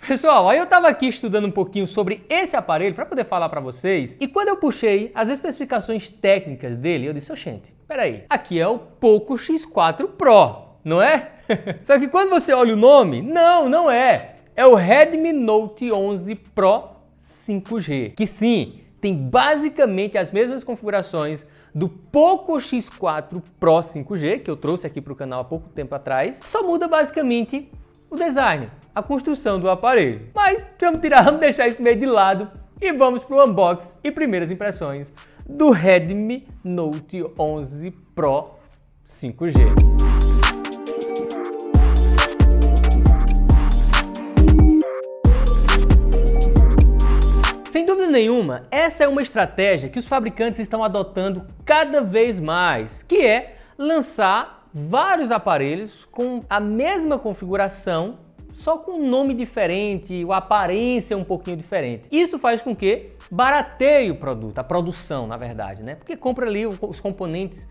Pessoal, aí eu tava aqui estudando um pouquinho sobre esse aparelho para poder falar para vocês, e quando eu puxei as especificações técnicas dele, eu disse, oxente, peraí, aqui é o Poco X4 Pro, não é? Só que quando você olha o nome, não é. É o Redmi Note 11 Pro 5G, que sim, tem basicamente as mesmas configurações do Poco X4 Pro 5G, que eu trouxe aqui para o canal há pouco tempo atrás, só muda basicamente o design, a construção do aparelho. Mas vamos deixar isso meio de lado e vamos para o unboxing e primeiras impressões do Redmi Note 11 Pro 5G. Sem dúvida nenhuma, essa é uma estratégia que os fabricantes estão adotando cada vez mais, que é lançar vários aparelhos com a mesma configuração, só com um nome diferente, a aparência um pouquinho diferente. Isso faz com que barateie o produto, a produção, na verdade, né? Porque compra ali os componentes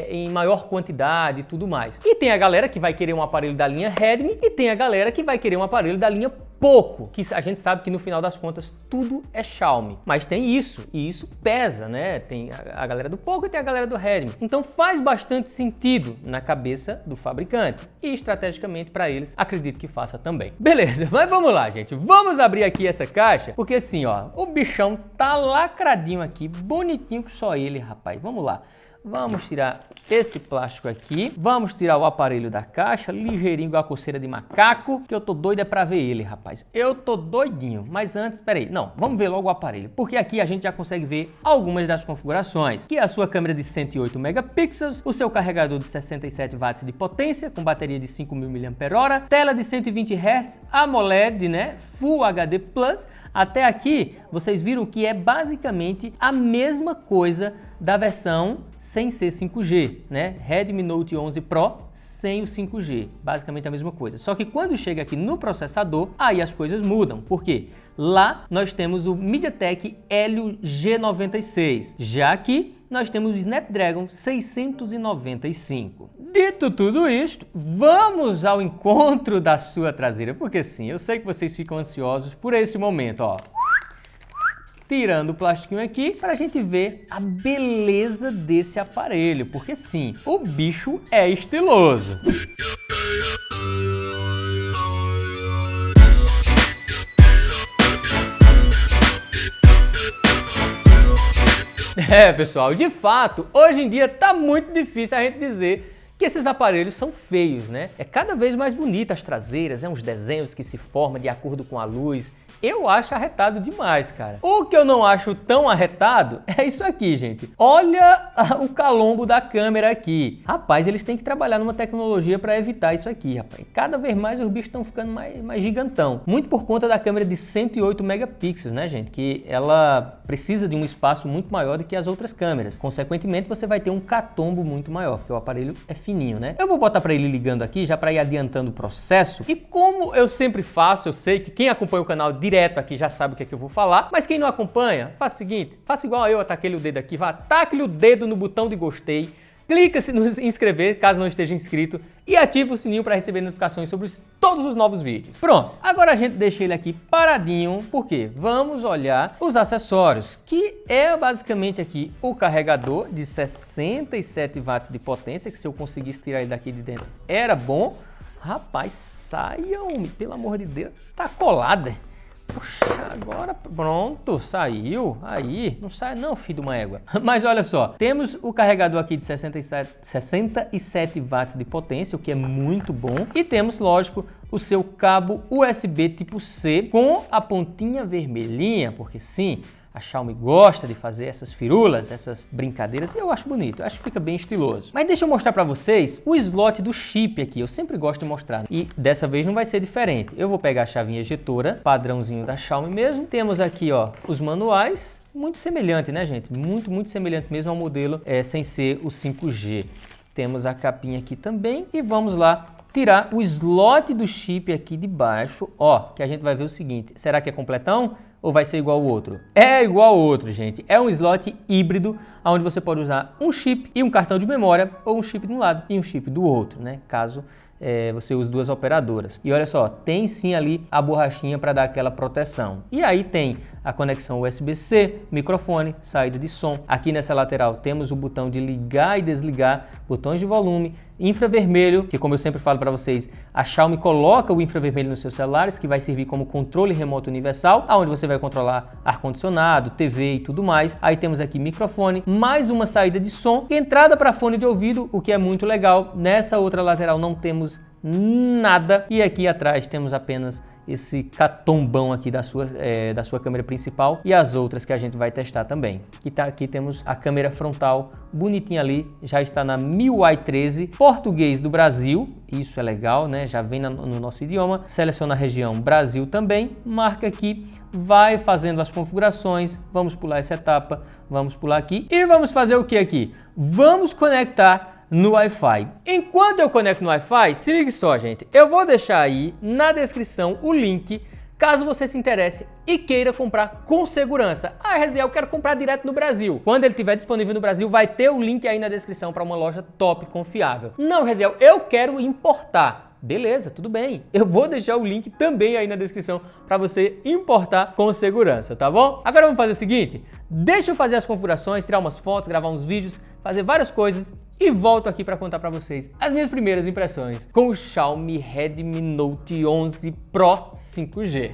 em maior quantidade e tudo mais. E tem a galera que vai querer um aparelho da linha Redmi e tem a galera que vai querer um aparelho da linha Poco, que a gente sabe que no final das contas tudo é Xiaomi. Mas tem isso, e isso pesa, né? Tem a galera do Poco e tem a galera do Redmi. Então faz bastante sentido na cabeça do fabricante e estrategicamente para eles, acredito que faça também. Beleza, mas vamos lá, gente. Vamos abrir aqui essa caixa, porque assim, ó, o bichão tá lacradinho aqui, bonitinho que só ele, rapaz. Vamos lá. Vamos tirar esse plástico aqui, vamos tirar o aparelho da caixa, ligeirinho igual a coceira de macaco, que eu tô doida pra ver ele, rapaz. Eu tô doidinho, mas antes, peraí, não, vamos ver logo o aparelho, porque aqui a gente já consegue ver algumas das configurações, que é a sua câmera de 108 megapixels, o seu carregador de 67 watts de potência, com bateria de 5.000 mAh, tela de 120 Hz, AMOLED, né, Full HD+, até aqui vocês viram que é basicamente a mesma coisa da versão sem ser 5G, né? Redmi Note 11 Pro sem o 5G, basicamente a mesma coisa. Só que quando chega aqui no processador, aí as coisas mudam. Por quê? Lá nós temos o MediaTek Helio G96, já aqui nós temos o Snapdragon 695. Dito tudo isto, vamos ao encontro da sua traseira, porque sim, eu sei que vocês ficam ansiosos por esse momento, ó. Tirando o plastiquinho aqui para a gente ver a beleza desse aparelho, porque sim, o bicho é estiloso. Pessoal, de fato, hoje em dia tá muito difícil a gente dizer que esses aparelhos são feios, né? É cada vez mais bonita as traseiras, uns desenhos que se formam de acordo com a luz. Eu acho arretado demais, cara. O que eu não acho tão arretado é isso aqui, gente. Olha o calombo da câmera aqui. Rapaz, eles têm que trabalhar numa tecnologia para evitar isso aqui, rapaz. Cada vez mais os bichos estão ficando mais gigantão. Muito por conta da câmera de 108 megapixels, né, gente? Que ela precisa de um espaço muito maior do que as outras câmeras. Consequentemente, você vai ter um catombo muito maior, porque o aparelho é fininho, né? Eu vou botar para ele ligando aqui, já para ir adiantando o processo. E como eu sempre faço, eu sei que quem acompanha o canal direto aqui já sabe o que é que eu vou falar, mas quem não acompanha, faça o seguinte, faça igual eu, ataque o dedo aqui, vá, taque o dedo no botão de gostei, clica-se no inscrever, caso não esteja inscrito, e ative o sininho para receber notificações sobre todos os novos vídeos. Pronto, agora a gente deixa ele aqui paradinho, porque vamos olhar os acessórios, que é basicamente aqui o carregador de 67 watts de potência, que se eu conseguisse tirar ele daqui de dentro era bom. Rapaz, saia, homem, pelo amor de Deus, tá colado. Puxa, agora pronto, saiu, aí, não sai não, filho de uma égua. Mas olha só, temos o carregador aqui de 67 watts de potência, o que é muito bom. E temos, lógico, o seu cabo USB tipo C com a pontinha vermelhinha, porque sim, a Xiaomi gosta de fazer essas firulas, essas brincadeiras, e eu acho bonito, acho que fica bem estiloso. Mas deixa eu mostrar para vocês o slot do chip aqui, eu sempre gosto de mostrar, e dessa vez não vai ser diferente. Eu vou pegar a chavinha ejetora, padrãozinho da Xiaomi mesmo. Temos aqui, ó, os manuais, muito semelhante, né, gente? Muito semelhante mesmo ao modelo sem ser o 5G. Temos a capinha aqui também, e vamos lá tirar o slot do chip aqui de baixo, ó, que a gente vai ver o seguinte, será que é completão? Ou vai ser igual ao outro? É igual ao outro, gente. É um slot híbrido, onde você pode usar um chip e um cartão de memória, ou um chip de um lado e um chip do outro, né? Caso você usa duas operadoras. E olha só, tem sim ali a borrachinha para dar aquela proteção. E aí tem a conexão USB-C, microfone, saída de som. Aqui nessa lateral temos o botão de ligar e desligar, botões de volume, infravermelho, que como eu sempre falo para vocês, a Xiaomi coloca o infravermelho nos seus celulares, que vai servir como controle remoto universal, onde você vai controlar ar-condicionado, TV e tudo mais. Aí temos aqui microfone, mais uma saída de som, entrada para fone de ouvido, o que é muito legal. Nessa outra lateral não temos nada. E aqui atrás temos apenas esse catombão aqui da sua câmera principal e as outras que a gente vai testar também. E tá, aqui temos a câmera frontal bonitinha ali, já está na MIUI 13, português do Brasil, isso é legal, né? Já vem no nosso idioma. Seleciona a região Brasil também, marca aqui, vai fazendo as configurações, vamos pular essa etapa, vamos pular aqui e vamos fazer o que aqui? Vamos conectar no Wi-Fi. Enquanto eu conecto no Wi-Fi, se ligue só, gente, eu vou deixar aí na descrição o link, caso você se interesse e queira comprar com segurança. Ah, Reziel, eu quero comprar direto no Brasil. Quando ele estiver disponível no Brasil, vai ter o link aí na descrição para uma loja top, confiável. Não, Reziel, eu quero importar. Beleza, tudo bem. Eu vou deixar o link também aí na descrição para você importar com segurança, tá bom? Agora vamos fazer o seguinte, deixa eu fazer as configurações, tirar umas fotos, gravar uns vídeos, fazer várias coisas e volto aqui para contar para vocês as minhas primeiras impressões com o Xiaomi Redmi Note 11 Pro 5G.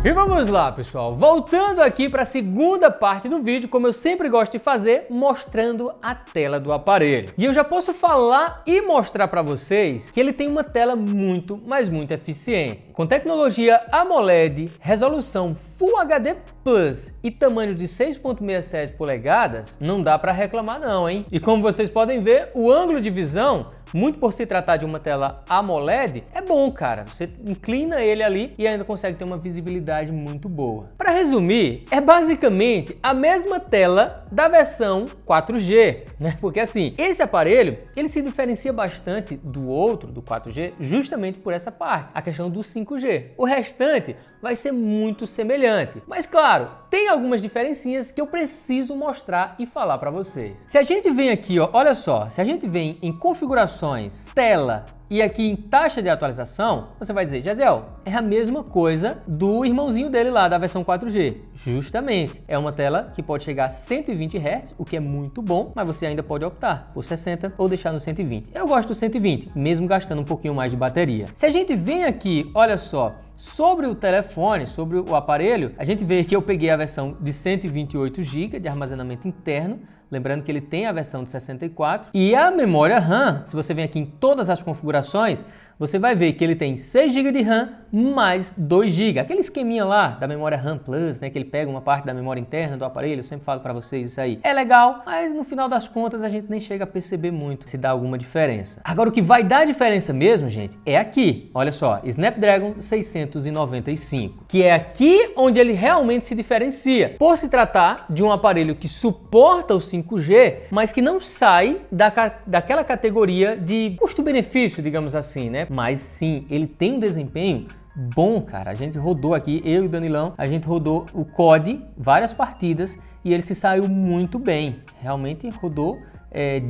E vamos lá, pessoal, voltando aqui para a segunda parte do vídeo, como eu sempre gosto de fazer, mostrando a tela do aparelho. E eu já posso falar e mostrar para vocês que ele tem uma tela muito, mas muito eficiente. Com tecnologia AMOLED, resolução Full HD Plus e tamanho de 6.67 polegadas, não dá para reclamar não, hein? E como vocês podem ver, o ângulo de visão, muito por se tratar de uma tela AMOLED, é bom, cara. Você inclina ele ali e ainda consegue ter uma visibilidade muito boa. Para resumir, é basicamente a mesma tela da versão 4G, né? Porque assim, esse aparelho, ele se diferencia bastante do outro, do 4G, justamente por essa parte, a questão do 5G. O restante vai ser muito semelhante. Mas claro, tem algumas diferencinhas que eu preciso mostrar e falar para vocês. Se a gente vem aqui, ó, olha só, se a gente vem em configurações, tela e aqui em taxa de atualização, você vai dizer, Jaziel, é a mesma coisa do irmãozinho dele lá, da versão 4G. Justamente, é uma tela que pode chegar a 120 Hz, o que é muito bom, mas você ainda pode optar por 60 ou deixar no 120. Eu gosto do 120, mesmo gastando um pouquinho mais de bateria. Se a gente vem aqui, olha só, sobre o telefone, sobre o aparelho, a gente vê que eu peguei a versão de 128 GB de armazenamento interno, lembrando que ele tem a versão de 64 e a memória RAM, se você vem aqui em todas as configurações, você vai ver que ele tem 6 GB de RAM mais 2 GB, aquele esqueminha lá da memória RAM Plus, né, que ele pega uma parte da memória interna do aparelho, eu sempre falo para vocês isso aí. É legal, mas no final das contas a gente nem chega a perceber muito se dá alguma diferença. Agora o que vai dar diferença mesmo, gente, é aqui. Olha só, Snapdragon 695, que é aqui onde ele realmente se diferencia, por se tratar de um aparelho que suporta o 5G, mas que não sai daquela categoria de custo-benefício, digamos assim, né? Mas sim, ele tem um desempenho bom, cara. A gente rodou aqui, eu e o Danilão, a gente rodou o COD, várias partidas, e ele se saiu muito bem. Realmente rodou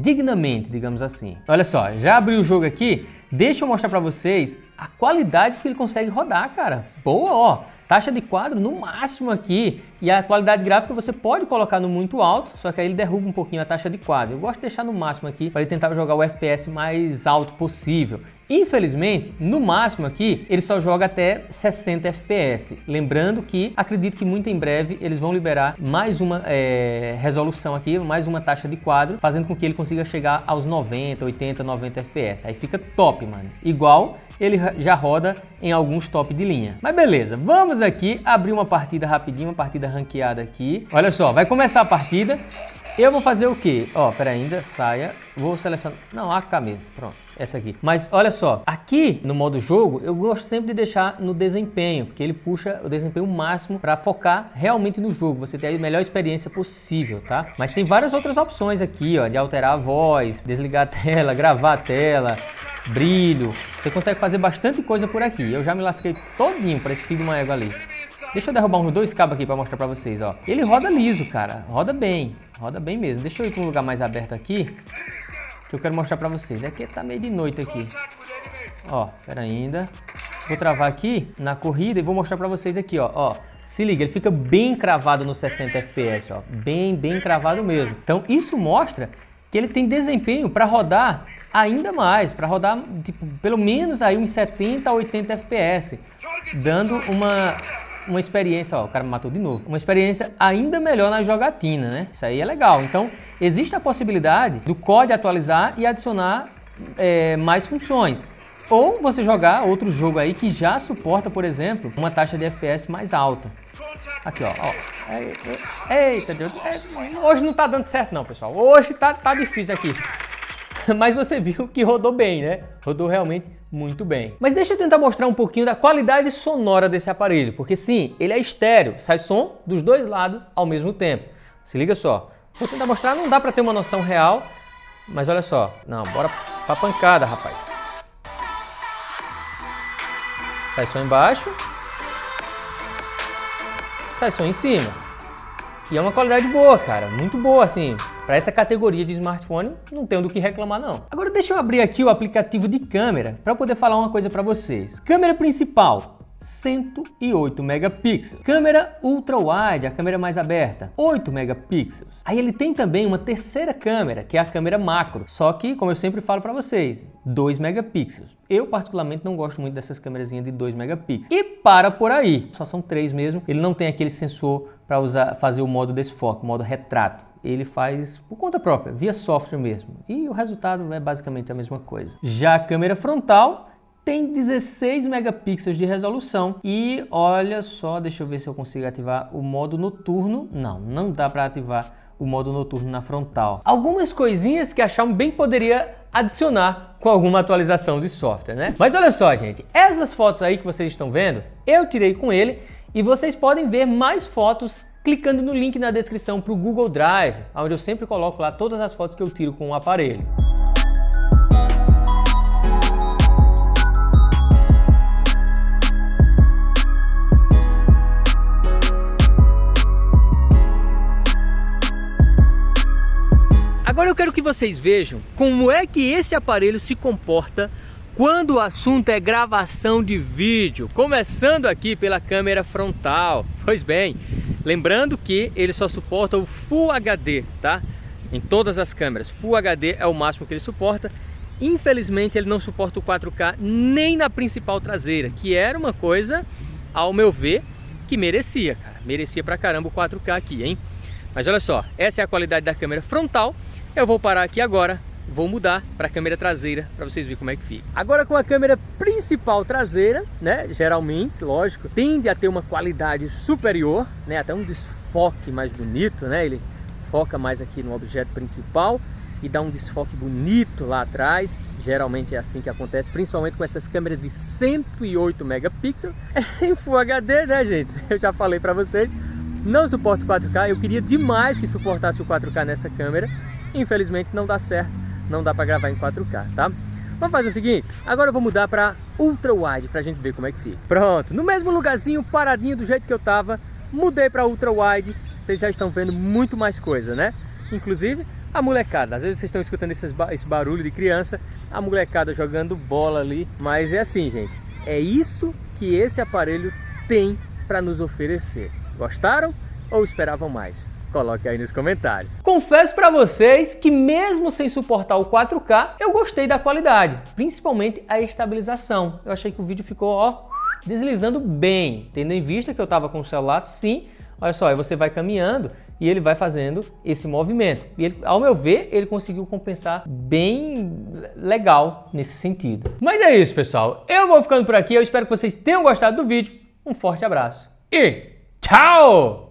dignamente, digamos assim. Olha só, já abri o jogo aqui, deixa eu mostrar pra vocês a qualidade que ele consegue rodar, cara. Boa, ó. Taxa de quadro no máximo aqui, e a qualidade gráfica você pode colocar no muito alto, só que aí ele derruba um pouquinho a taxa de quadro. Eu gosto de deixar no máximo aqui para ele tentar jogar o FPS mais alto possível. Infelizmente, no máximo aqui, ele só joga até 60 FPS. Lembrando que, acredito que muito em breve, eles vão liberar mais uma resolução aqui, mais uma taxa de quadro, fazendo com que ele consiga chegar aos 90, 80, 90 FPS. Aí fica top, mano. Igual ele já roda em alguns top de linha. Mas beleza, vamos aqui abrir uma partida rapidinho, uma partida ranqueada aqui. Olha só, vai começar a partida. Eu vou fazer o quê? Ó, pera ainda, saia. Vou selecionar... Não, AK mesmo. Pronto, essa aqui. Mas olha só, aqui no modo jogo, eu gosto sempre de deixar no desempenho, porque ele puxa o desempenho máximo para focar realmente no jogo, você ter a melhor experiência possível, tá? Mas tem várias outras opções aqui, ó, de alterar a voz, desligar a tela, gravar a tela, brilho. Você consegue fazer bastante coisa por aqui. Eu já me lasquei todinho para esse filho de uma égua ali. Deixa eu derrubar uns 2 cabos aqui pra mostrar pra vocês, ó. Ele roda liso, cara. Roda bem mesmo. Deixa eu ir pra um lugar mais aberto aqui, que eu quero mostrar pra vocês. Aqui tá meio de noite aqui. Ó, pera ainda. Vou travar aqui na corrida e vou mostrar pra vocês aqui, ó. Se liga, ele fica bem cravado no 60 FPS, ó. Bem cravado mesmo. Então isso mostra que ele tem desempenho para rodar ainda mais, para rodar tipo, pelo menos aí uns 70 a 80 FPS, dando uma experiência, ó, o cara me matou de novo, uma experiência ainda melhor na jogatina, né? Isso aí é legal. Então existe a possibilidade do COD atualizar e adicionar mais funções. Ou você jogar outro jogo aí que já suporta, por exemplo, uma taxa de FPS mais alta. Aqui, ó. Eita Deus. Hoje não tá dando certo não, pessoal. Hoje tá difícil aqui. Mas você viu que rodou bem, né? Rodou realmente muito bem. Mas deixa eu tentar mostrar um pouquinho da qualidade sonora desse aparelho. Porque sim, ele é estéreo. Sai som dos dois lados ao mesmo tempo. Se liga só. Vou tentar mostrar, não dá pra ter uma noção real. Mas olha só. Não, bora pra pancada, rapaz. Sai som embaixo, sai som em cima. E é uma qualidade boa, cara, muito boa, assim. Para essa categoria de smartphone, não tenho do que reclamar, não. Agora deixa eu abrir aqui o aplicativo de câmera para poder falar uma coisa para vocês. Câmera principal, 108 megapixels. Câmera ultra-wide, a câmera mais aberta, 8 megapixels. Aí ele tem também uma terceira câmera, que é a câmera macro. Só que, como eu sempre falo para vocês, 2 megapixels. Eu, particularmente, não gosto muito dessas câmerazinhas de 2 megapixels. E para por aí. Só são 3 mesmo. Ele não tem aquele sensor para fazer o modo desfoque, o modo retrato. Ele faz por conta própria, via software mesmo. E o resultado é basicamente a mesma coisa. Já a câmera frontal tem 16 megapixels de resolução e olha só, deixa eu ver se eu consigo ativar o modo noturno. Não dá para ativar o modo noturno na frontal. Algumas coisinhas que a Xiaomi bem poderia adicionar com alguma atualização de software, né? Mas olha só, gente, essas fotos aí que vocês estão vendo, eu tirei com ele e vocês podem ver mais fotos clicando no link na descrição para o Google Drive, onde eu sempre coloco lá todas as fotos que eu tiro com o aparelho. Agora eu quero que vocês vejam como é que esse aparelho se comporta quando o assunto é gravação de vídeo, começando aqui pela câmera frontal. Pois bem, lembrando que ele só suporta o Full HD, tá? Em todas as câmeras, Full HD é o máximo que ele suporta. Infelizmente ele não suporta o 4K nem na principal traseira, que era uma coisa, ao meu ver, que merecia, cara. Merecia pra caramba o 4K aqui, hein? Mas olha só, essa é a qualidade da câmera frontal. Eu vou parar aqui agora, vou mudar para a câmera traseira para vocês verem como é que fica. Agora com a câmera principal traseira, né, geralmente, lógico, tende a ter uma qualidade superior, né, até um desfoque mais bonito, né, ele foca mais aqui no objeto principal e dá um desfoque bonito lá atrás. Geralmente é assim que acontece, principalmente com essas câmeras de 108 megapixels em Full HD, né, gente? Eu já falei para vocês, não suporto 4K, eu queria demais que suportasse o 4K nessa câmera. Infelizmente não dá certo, não dá para gravar em 4K, tá? Vamos fazer o seguinte, agora eu vou mudar para Ultra Wide pra gente ver como é que fica. Pronto, no mesmo lugarzinho, paradinho do jeito que eu tava, mudei para Ultra Wide, vocês já estão vendo muito mais coisa, né? Inclusive a molecada, às vezes vocês estão escutando esse barulho de criança, a molecada jogando bola ali, mas é assim, gente, é isso que esse aparelho tem para nos oferecer. Gostaram ou esperavam mais? Coloque aí nos comentários. Confesso para vocês que mesmo sem suportar o 4K, eu gostei da qualidade, principalmente a estabilização. Eu achei que o vídeo ficou, ó, deslizando bem, tendo em vista que eu estava com o celular assim. Olha só, aí você vai caminhando e ele vai fazendo esse movimento. E ele, ao meu ver, ele conseguiu compensar bem legal nesse sentido. Mas é isso, pessoal. Eu vou ficando por aqui. Eu espero que vocês tenham gostado do vídeo. Um forte abraço e tchau!